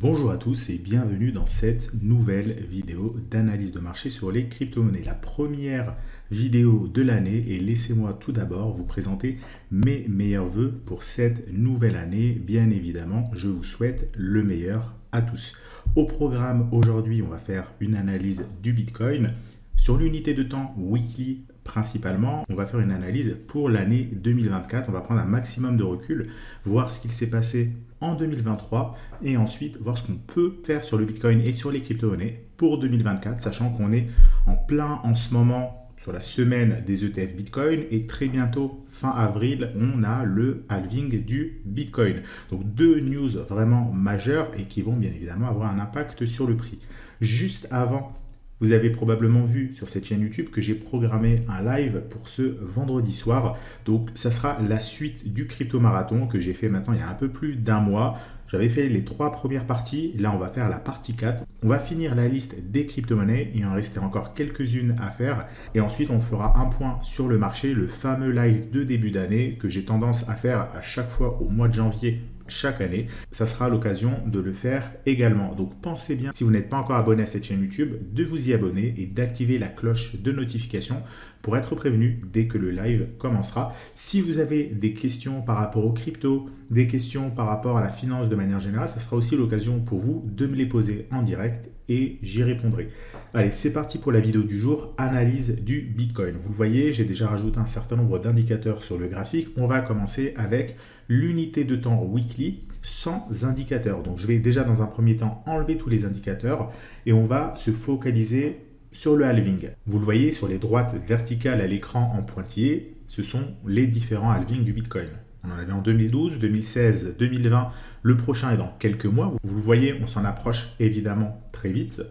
Bonjour à tous et bienvenue dans cette nouvelle vidéo d'analyse de marché sur les crypto-monnaies. La première vidéo de l'année et laissez-moi tout d'abord vous présenter mes meilleurs vœux pour cette nouvelle année. Bien évidemment, je vous souhaite le meilleur à tous. Au programme aujourd'hui, on va faire une analyse du Bitcoin. Sur l'unité de temps weekly principalement, on va faire une analyse pour l'année 2024. On va prendre un maximum de recul, voir ce qu'il s'est passé en 2023 et ensuite voir ce qu'on peut faire sur le Bitcoin et sur les crypto-monnaies pour 2024, sachant qu'on est en plein en ce moment sur la semaine des ETF Bitcoin et très bientôt, fin avril, on a le halving du Bitcoin. Donc deux news vraiment majeures et qui vont bien évidemment avoir un impact sur le prix. Juste avant, vous avez probablement vu sur cette chaîne YouTube que j'ai programmé un live pour ce vendredi soir. Donc, ça sera la suite du crypto marathon que j'ai fait maintenant il y a un peu plus d'un mois. J'avais fait les 3 premières parties. Là, on va faire la partie 4. On va finir la liste des crypto-monnaies. Il en restait encore quelques-unes à faire. Et ensuite, on fera un point sur le marché, le fameux live de début d'année que j'ai tendance à faire à chaque fois au mois de janvier chaque année. Ça sera l'occasion de le faire également. Donc pensez bien, si vous n'êtes pas encore abonné à cette chaîne YouTube, de vous y abonner et d'activer la cloche de notification pour être prévenu dès que le live commencera. Si vous avez des questions par rapport aux cryptos, des questions par rapport à la finance de manière générale, ça sera aussi l'occasion pour vous de me les poser en direct et j'y répondrai. Allez, c'est parti pour la vidéo du jour, analyse du Bitcoin. Vous le voyez, j'ai déjà rajouté un certain nombre d'indicateurs sur le graphique. On va commencer avec l'unité de temps weekly sans indicateurs. Donc, je vais déjà dans un premier temps enlever tous les indicateurs et on va se focaliser sur le halving. Vous le voyez sur les droites verticales à l'écran en pointillé, ce sont les différents halvings du Bitcoin. On en avait en 2012, 2016, 2020. Le prochain est dans quelques mois. Vous le voyez, on s'en approche évidemment très vite.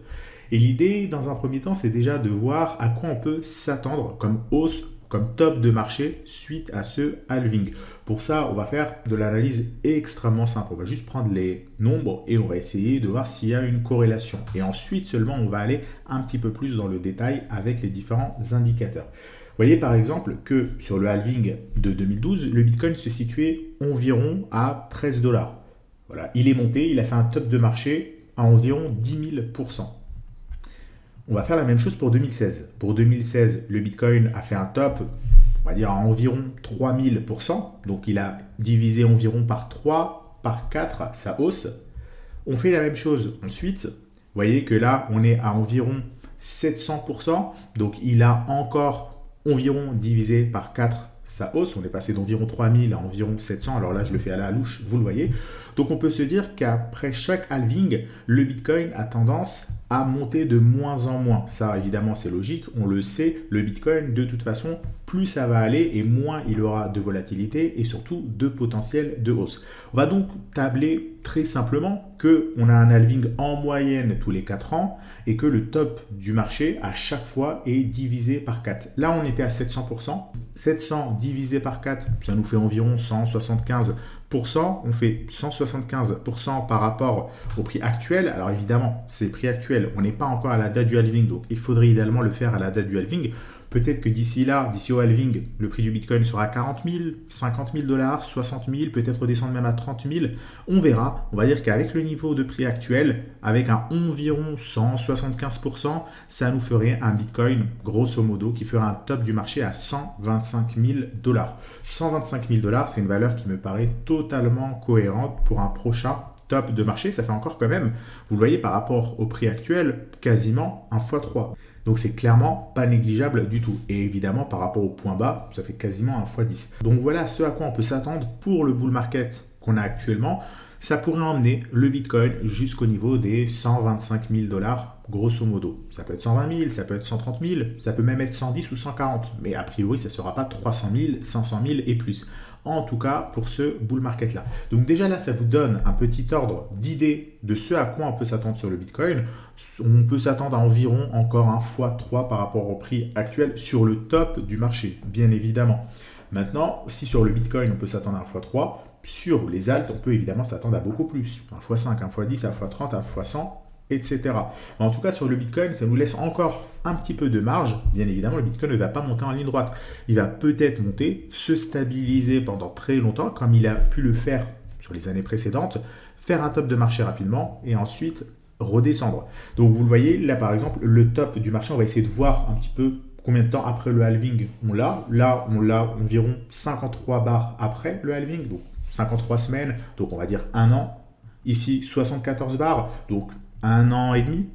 Et l'idée, dans un premier temps, c'est déjà de voir à quoi on peut s'attendre comme hausse, comme top de marché suite à ce halving. Pour ça, on va faire de l'analyse extrêmement simple. On va juste prendre les nombres et on va essayer de voir s'il y a une corrélation. Et ensuite seulement, on va aller un petit peu plus dans le détail avec les différents indicateurs. Vous voyez par exemple que sur le halving de 2012, le Bitcoin se situait environ à 13 $. Voilà, il est monté, il a fait un top de marché à environ 10 000%. On va faire la même chose pour 2016. Pour 2016, le Bitcoin a fait un top, on va dire à environ 3000%. Donc il a divisé environ par 3, par 4 sa hausse. On fait la même chose ensuite. Vous voyez que là, on est à environ 700%. Donc il a encore environ divisé par 4 sa hausse. On est passé d'environ 3000 à environ 700. Alors là, je le fais à la louche, vous le voyez. Donc on peut se dire qu'après chaque halving, le Bitcoin a tendance à monter de moins en moins. Ça, évidemment, c'est logique. On le sait, le Bitcoin, de toute façon, plus ça va aller et moins il aura de volatilité et surtout de potentiel de hausse. On va donc tabler très simplement qu'on a un halving en moyenne tous les 4 ans et que le top du marché à chaque fois est divisé par 4. Là, on était à 700%. 700 divisé par 4, ça nous fait environ 175%. On fait 175% par rapport au prix actuel. Alors évidemment, c'est le prix actuel. On n'est pas encore à la date du halving, donc il faudrait idéalement le faire à la date du halving. Peut-être que d'ici là, d'ici au halving, le prix du Bitcoin sera 40 000, 50 000 $, 60 000, peut-être descendre même à 30 000. On verra. On va dire qu'avec le niveau de prix actuel, avec un environ 175%, ça nous ferait un Bitcoin, grosso modo, qui ferait un top du marché à 125 000 $. 125 000 $, c'est une valeur qui me paraît totalement cohérente pour un prochain top de marché. Ça fait encore quand même, vous le voyez, par rapport au prix actuel, quasiment 1 x 3. Donc c'est clairement pas négligeable du tout. Et évidemment, par rapport au point bas, ça fait quasiment 1 x 10. Donc voilà ce à quoi on peut s'attendre pour le bull market qu'on a actuellement. Ça pourrait emmener le Bitcoin jusqu'au niveau des 125 000 $, grosso modo. Ça peut être 120 000, ça peut être 130 000, ça peut même être 110 ou 140. Mais a priori, ça ne sera pas 300 000, 500 000 et plus. En tout cas, pour ce bull market-là. Donc déjà là, ça vous donne un petit ordre d'idée de ce à quoi on peut s'attendre sur le Bitcoin. On peut s'attendre à environ encore 1 x 3 par rapport au prix actuel sur le top du marché, bien évidemment. Maintenant, si sur le Bitcoin, on peut s'attendre à 1 x 3, sur les alts, on peut évidemment s'attendre à beaucoup plus. 1 x 5, 1 x 10, 1 x 30, 1 x 100, etc. En tout cas, sur le Bitcoin, ça nous laisse encore un petit peu de marge. Bien évidemment, le Bitcoin ne va pas monter en ligne droite. Il va peut-être monter, se stabiliser pendant très longtemps, comme il a pu le faire sur les années précédentes, faire un top de marché rapidement et ensuite redescendre. Donc vous le voyez, là par exemple, le top du marché, on va essayer de voir un petit peu combien de temps après le halving on l'a. Là, on l'a environ 53 bars après le halving, donc 53 semaines, donc on va dire un an. Ici, 74 bars, donc un an et demi.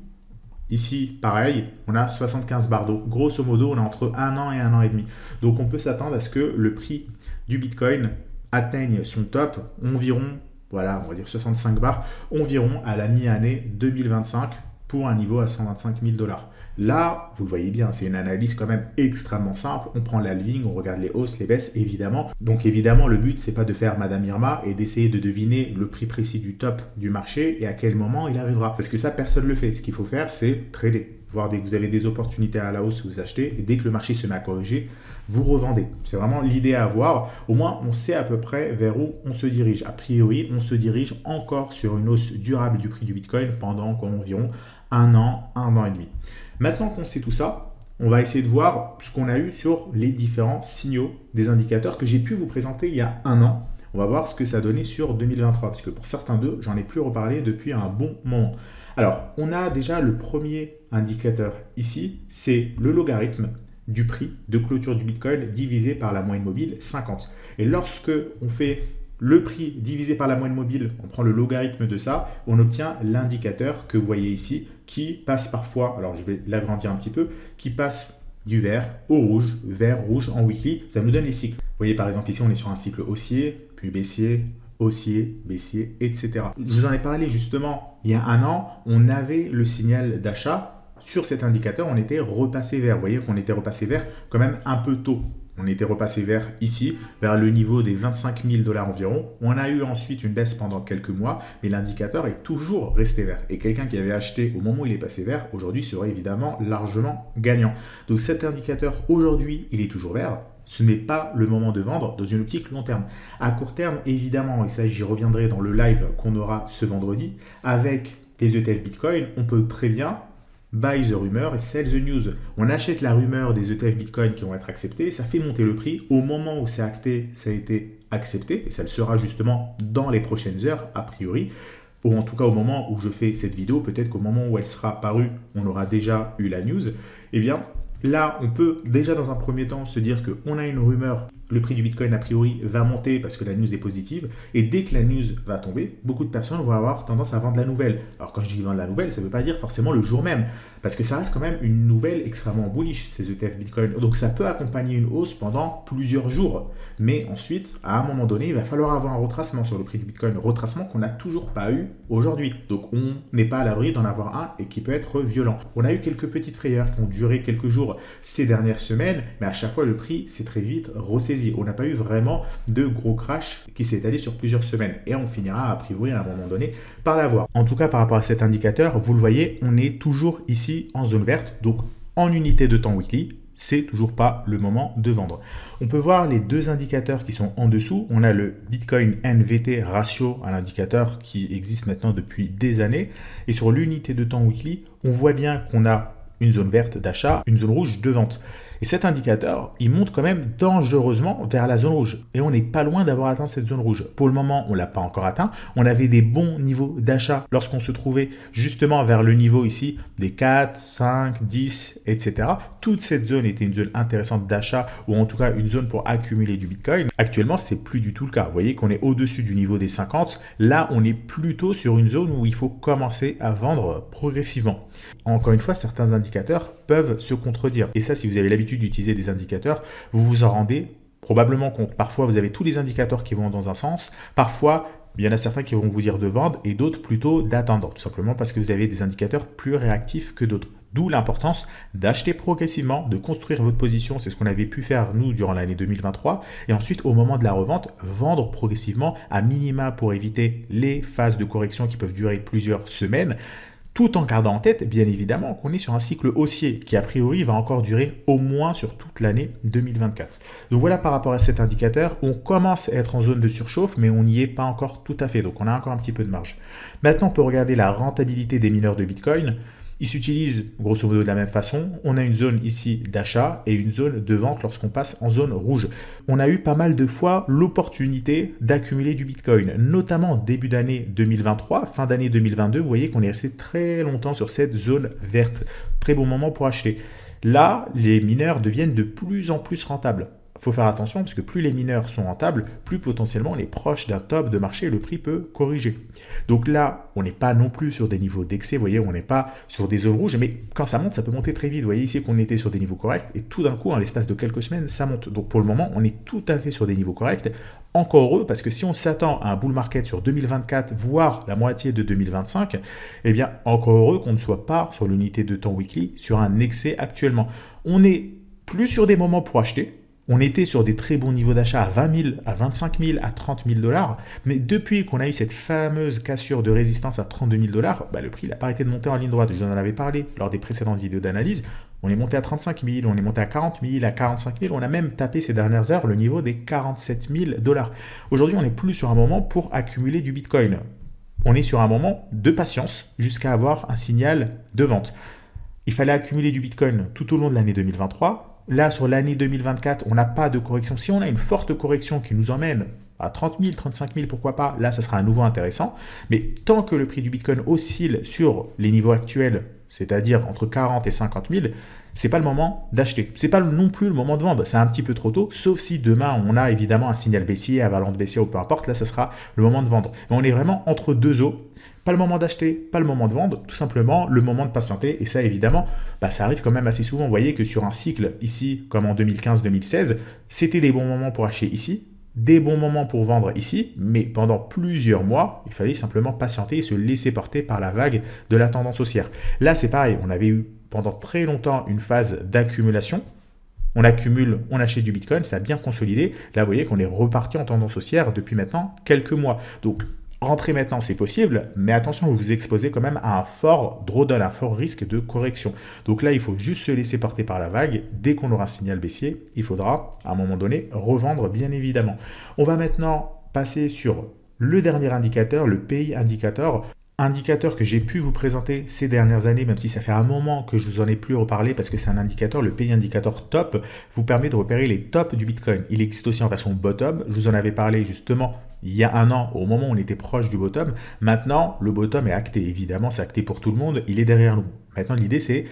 Ici, pareil, on a 75 bars. Donc, grosso modo, on est entre un an et un an et demi. Donc, on peut s'attendre à ce que le prix du Bitcoin atteigne son top environ, voilà, on va dire 65 bars, environ à la mi-année 2025 pour un niveau à 125 000 $. Là, vous le voyez bien, c'est une analyse quand même extrêmement simple. On prend l'halving, on regarde les hausses, les baisses, évidemment. Donc évidemment, le but, c'est pas de faire Madame Irma et d'essayer de deviner le prix précis du top du marché et à quel moment il arrivera. Parce que ça, personne ne le fait. Ce qu'il faut faire, c'est trader. Voir dès que vous avez des opportunités à la hausse, vous achetez. Et dès que le marché se met à corriger, vous revendez. C'est vraiment l'idée à avoir. Au moins, on sait à peu près vers où on se dirige. A priori, on se dirige encore sur une hausse durable du prix du Bitcoin pendant environ un an et demi. Maintenant qu'on sait tout ça, on va essayer de voir ce qu'on a eu sur les différents signaux des indicateurs que j'ai pu vous présenter il y a un an. On va voir ce que ça donnait sur 2023, parce que pour certains d'eux, j'en ai plus reparlé depuis un bon moment. Alors, on a déjà le premier indicateur ici, c'est le logarithme du prix de clôture du Bitcoin divisé par la moyenne mobile 50. Et lorsque on fait le prix divisé par la moyenne mobile, on prend le logarithme de ça, on obtient l'indicateur que vous voyez ici, qui passe parfois, alors je vais l'agrandir un petit peu, qui passe du vert au rouge, vert, rouge en weekly, ça nous donne les cycles. Vous voyez par exemple ici, on est sur un cycle haussier, puis baissier, haussier, baissier, etc. Je vous en ai parlé justement il y a un an, on avait le signal d'achat. Sur cet indicateur, on était repassé vert. Vous voyez qu'on était repassé vert quand même un peu tôt. On était repassé vert ici, vers le niveau des 25 000 $ environ. On a eu ensuite une baisse pendant quelques mois, mais l'indicateur est toujours resté vert. Et quelqu'un qui avait acheté au moment où il est passé vert, aujourd'hui serait évidemment largement gagnant. Donc cet indicateur, aujourd'hui, il est toujours vert. Ce n'est pas le moment de vendre dans une optique long terme. À court terme, évidemment, et ça j'y reviendrai dans le live qu'on aura ce vendredi, avec les ETF Bitcoin, on peut très bien buy the rumor et sell the news. On achète la rumeur des ETF Bitcoin qui vont être acceptés, ça fait monter le prix. Au moment où c'est acté, ça a été accepté et ça le sera justement dans les prochaines heures a priori. Ou en tout cas au moment où je fais cette vidéo, peut-être qu'au moment où elle sera parue, on aura déjà eu la news. Eh bien, là, on peut déjà dans un premier temps se dire qu'on a une rumeur, le prix du Bitcoin a priori va monter parce que la news est positive. Et dès que la news va tomber, beaucoup de personnes vont avoir tendance à vendre la nouvelle. Alors quand je dis vendre la nouvelle, ça ne veut pas dire forcément le jour même. Parce que ça reste quand même une nouvelle extrêmement bullish, ces ETF Bitcoin. Donc ça peut accompagner une hausse pendant plusieurs jours. Mais ensuite, à un moment donné, il va falloir avoir un retracement sur le prix du Bitcoin. Retracement qu'on n'a toujours pas eu aujourd'hui. Donc on n'est pas à l'abri d'en avoir un et qui peut être violent. On a eu quelques petites frayeurs qui ont duré quelques jours ces dernières semaines, mais à chaque fois le prix s'est très vite ressaisi. On n'a pas eu vraiment de gros crash qui s'est étalé sur plusieurs semaines et on finira a priori à un moment donné par l'avoir. En tout cas par rapport à cet indicateur, vous le voyez, on est toujours ici en zone verte, donc en unité de temps weekly, c'est toujours pas le moment de vendre. On peut voir les deux indicateurs qui sont en dessous. On a le Bitcoin NVT ratio, un indicateur qui existe maintenant depuis des années, et sur l'unité de temps weekly, on voit bien qu'on a une zone verte d'achat, une zone rouge de vente. Et cet indicateur, il monte quand même dangereusement vers la zone rouge. Et on n'est pas loin d'avoir atteint cette zone rouge. Pour le moment, on ne l'a pas encore atteint. On avait des bons niveaux d'achat lorsqu'on se trouvait justement vers le niveau ici des 4, 5, 10, etc. Toute cette zone était une zone intéressante d'achat ou en tout cas une zone pour accumuler du Bitcoin. Actuellement, ce n'est plus du tout le cas. Vous voyez qu'on est au-dessus du niveau des 50. Là, on est plutôt sur une zone où il faut commencer à vendre progressivement. Encore une fois, certains indicateurs peuvent se contredire. Et ça, si vous avez l'habitude d'utiliser des indicateurs, vous vous en rendez probablement compte. Parfois, vous avez tous les indicateurs qui vont dans un sens. Parfois, il y en a certains qui vont vous dire de vendre et d'autres plutôt d'attendre, tout simplement parce que vous avez des indicateurs plus réactifs que d'autres. D'où l'importance d'acheter progressivement, de construire votre position. C'est ce qu'on avait pu faire, nous, durant l'année 2023. Et ensuite, au moment de la revente, vendre progressivement à minima pour éviter les phases de correction qui peuvent durer plusieurs semaines. Tout en gardant en tête, bien évidemment, qu'on est sur un cycle haussier qui, a priori, va encore durer au moins sur toute l'année 2024. Donc voilà par rapport à cet indicateur, on commence à être en zone de surchauffe, mais on n'y est pas encore tout à fait. Donc on a encore un petit peu de marge. Maintenant, on peut regarder la rentabilité des mineurs de Bitcoin. Ils s'utilisent grosso modo de la même façon. On a une zone ici d'achat et une zone de vente lorsqu'on passe en zone rouge. On a eu pas mal de fois l'opportunité d'accumuler du Bitcoin, notamment début d'année 2023, fin d'année 2022. Vous voyez qu'on est resté très longtemps sur cette zone verte. Très bon moment pour acheter. Là, les mineurs deviennent de plus en plus rentables. Il faut faire attention parce que plus les mineurs sont rentables, plus potentiellement on est proche d'un top de marché et le prix peut corriger. Donc là, on n'est pas non plus sur des niveaux d'excès, vous voyez, on n'est pas sur des zones rouges, mais quand ça monte, ça peut monter très vite. Vous voyez ici qu'on était sur des niveaux corrects et tout d'un coup, en l'espace de quelques semaines, ça monte. Donc pour le moment, on est tout à fait sur des niveaux corrects. Encore heureux parce que si on s'attend à un bull market sur 2024, voire la moitié de 2025, eh bien encore heureux qu'on ne soit pas sur l'unité de temps weekly sur un excès actuellement. On n'est plus sur des moments pour acheter. On était sur des très bons niveaux d'achat à 20 000, à 25 000, à 30 000 $. Mais depuis qu'on a eu cette fameuse cassure de résistance à 32 000 $, le prix n'a pas arrêté de monter en ligne droite. Je vous en avais parlé lors des précédentes vidéos d'analyse. On est monté à 35 000, on est monté à 40 000, à 45 000. On a même tapé ces dernières heures le niveau des 47 000 $. Aujourd'hui, on n'est plus sur un moment pour accumuler du Bitcoin. On est sur un moment de patience jusqu'à avoir un signal de vente. Il fallait accumuler du Bitcoin tout au long de l'année 2023. Là, sur l'année 2024, on n'a pas de correction. Si on a une forte correction qui nous emmène à 30 000, 35 000, pourquoi pas, là, ça sera à nouveau intéressant. Mais tant que le prix du Bitcoin oscille sur les niveaux actuels, c'est-à-dire entre 40 et 50 000, c'est pas le moment d'acheter. C'est pas non plus le moment de vendre. C'est un petit peu trop tôt, sauf si demain, on a évidemment un signal baissier, avalant de baissier ou peu importe. Là, ça sera le moment de vendre. Mais on est vraiment entre deux eaux. Pas le moment d'acheter, pas le moment de vendre, tout simplement le moment de patienter. Et ça, évidemment, ça arrive quand même assez souvent. Vous voyez que sur un cycle, ici, comme en 2015-2016, c'était des bons moments pour acheter ici, des bons moments pour vendre ici, mais pendant plusieurs mois, il fallait simplement patienter et se laisser porter par la vague de la tendance haussière. Là, c'est pareil, on avait eu pendant très longtemps une phase d'accumulation. On accumule, on achète du Bitcoin, ça a bien consolidé. Là, vous voyez qu'on est reparti en tendance haussière depuis maintenant quelques mois. Donc, rentrer maintenant, c'est possible, mais attention, vous vous exposez quand même à un fort drawdown, un fort risque de correction. Donc là, il faut juste se laisser porter par la vague. Dès qu'on aura un signal baissier, il faudra, à un moment donné, revendre, bien évidemment. On va maintenant passer sur le dernier indicateur, le PI indicator. Indicateur que j'ai pu vous présenter ces dernières années, même si ça fait un moment que je vous en ai plus reparlé parce que c'est un indicateur, le PI indicator top, vous permet de repérer les tops du Bitcoin. Il existe aussi en version bottom. Je vous en avais parlé justement il y a un an, au moment où on était proche du bottom. Maintenant, le bottom est acté. Évidemment, c'est acté pour tout le monde. Il est derrière nous. Maintenant, l'idée, c'est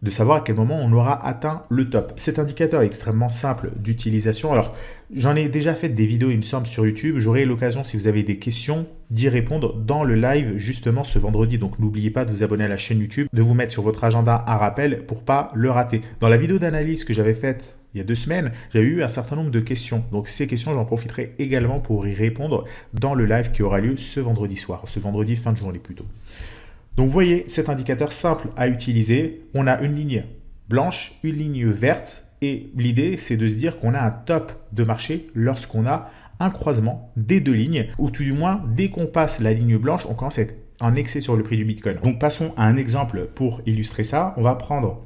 de savoir à quel moment on aura atteint le top. Cet indicateur est extrêmement simple d'utilisation. Alors, j'en ai déjà fait des vidéos, il me semble, sur YouTube. J'aurai l'occasion, si vous avez des questions, d'y répondre dans le live justement ce vendredi. Donc, n'oubliez pas de vous abonner à la chaîne YouTube, de vous mettre sur votre agenda un rappel pour pas le rater. Dans la vidéo d'analyse que j'avais faite il y a 2 semaines, j'avais eu un certain nombre de questions. Donc, ces questions, j'en profiterai également pour y répondre dans le live qui aura lieu ce vendredi soir, ce vendredi fin de journée plutôt. Donc, vous voyez cet indicateur simple à utiliser. On a une ligne blanche, une ligne verte. Et l'idée, c'est de se dire qu'on a un top de marché lorsqu'on a un croisement des deux lignes. Ou tout du moins, dès qu'on passe la ligne blanche, on commence à être en excès sur le prix du Bitcoin. Donc, passons à un exemple pour illustrer ça. On va prendre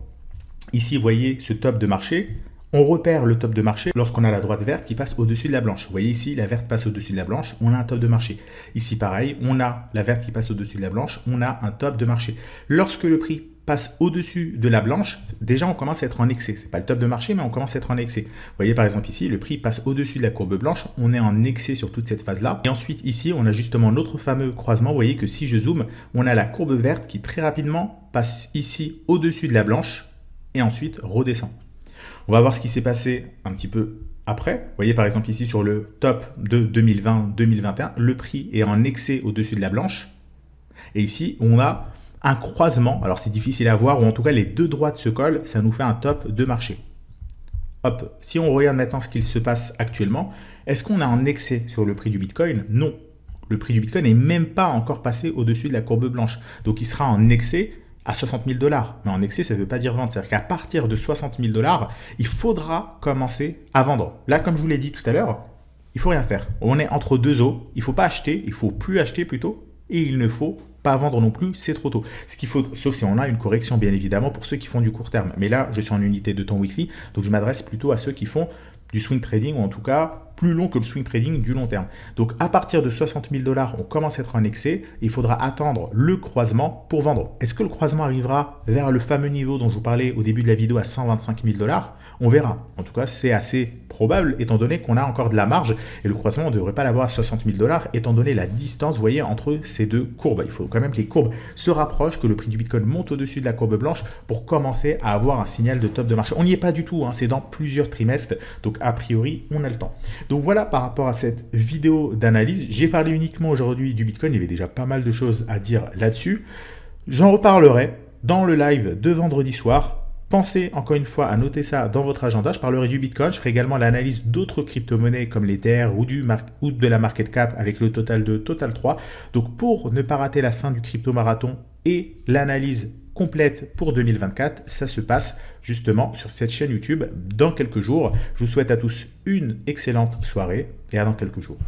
ici, vous voyez, ce top de marché. On repère le top de marché lorsqu'on a la droite verte qui passe au-dessus de la blanche. Vous voyez ici, la verte passe au-dessus de la blanche, on a un top de marché. Ici, pareil, on a la verte qui passe au-dessus de la blanche, on a un top de marché. Lorsque le prix passe au-dessus de la blanche, déjà on commence à être en excès. Ce n'est pas le top de marché, mais on commence à être en excès. Vous voyez par exemple ici, le prix passe au-dessus de la courbe blanche, on est en excès sur toute cette phase-là. Et ensuite ici, on a justement notre fameux croisement. Vous voyez que si je zoome, on a la courbe verte qui très rapidement passe ici au-dessus de la blanche et ensuite redescend. On va voir ce qui s'est passé un petit peu après. Vous voyez par exemple ici sur le top de 2020-2021, le prix est en excès au-dessus de la blanche. Et ici, on a un croisement. Alors c'est difficile à voir, ou en tout cas les deux droites se collent, ça nous fait un top de marché. Hop, si on regarde maintenant ce qu'il se passe actuellement, est-ce qu'on a un excès sur le prix du Bitcoin? Non. Le prix du Bitcoin n'est même pas encore passé au-dessus de la courbe blanche. Donc il sera en excès à 60 000 $. Mais en excès, ça ne veut pas dire vendre. C'est-à-dire qu'à partir de 60 000 $, il faudra commencer à vendre. Là, comme je vous l'ai dit tout à l'heure, il ne faut rien faire. On est entre deux eaux. Il ne faut pas acheter, il ne faut plus acheter plutôt. Et il ne faut pas vendre non plus, c'est trop tôt. Ce qu'il faut, sauf si on a une correction, bien évidemment, pour ceux qui font du court terme. Mais là, je suis en unité de temps weekly, donc je m'adresse plutôt à ceux qui font du swing trading, ou en tout cas plus long que le swing trading du long terme. Donc à partir de 60 000 $, on commence à être en excès. Il faudra attendre le croisement pour vendre. Est-ce que le croisement arrivera vers le fameux niveau dont je vous parlais au début de la vidéo à 125 000 $? On verra. En tout cas, c'est assez probable étant donné qu'on a encore de la marge et le croisement, on ne devrait pas l'avoir à 60 000 $ étant donné la distance, vous voyez, entre ces deux courbes. Il faut quand même que les courbes se rapprochent, que le prix du Bitcoin monte au-dessus de la courbe blanche pour commencer à avoir un signal de top de marché. On n'y est pas du tout, hein, c'est dans plusieurs trimestres, donc a priori, on a le temps. Donc voilà par rapport à cette vidéo d'analyse. J'ai parlé uniquement aujourd'hui du Bitcoin, il y avait déjà pas mal de choses à dire là-dessus. J'en reparlerai dans le live de vendredi soir. Pensez encore une fois à noter ça dans votre agenda. Je parlerai du Bitcoin. Je ferai également l'analyse d'autres crypto-monnaies comme l'Ether ou de la market cap avec le total de Total 3. Donc pour ne pas rater la fin du crypto marathon et l'analyse complète pour 2024, ça se passe justement sur cette chaîne YouTube dans quelques jours. Je vous souhaite à tous une excellente soirée et à dans quelques jours.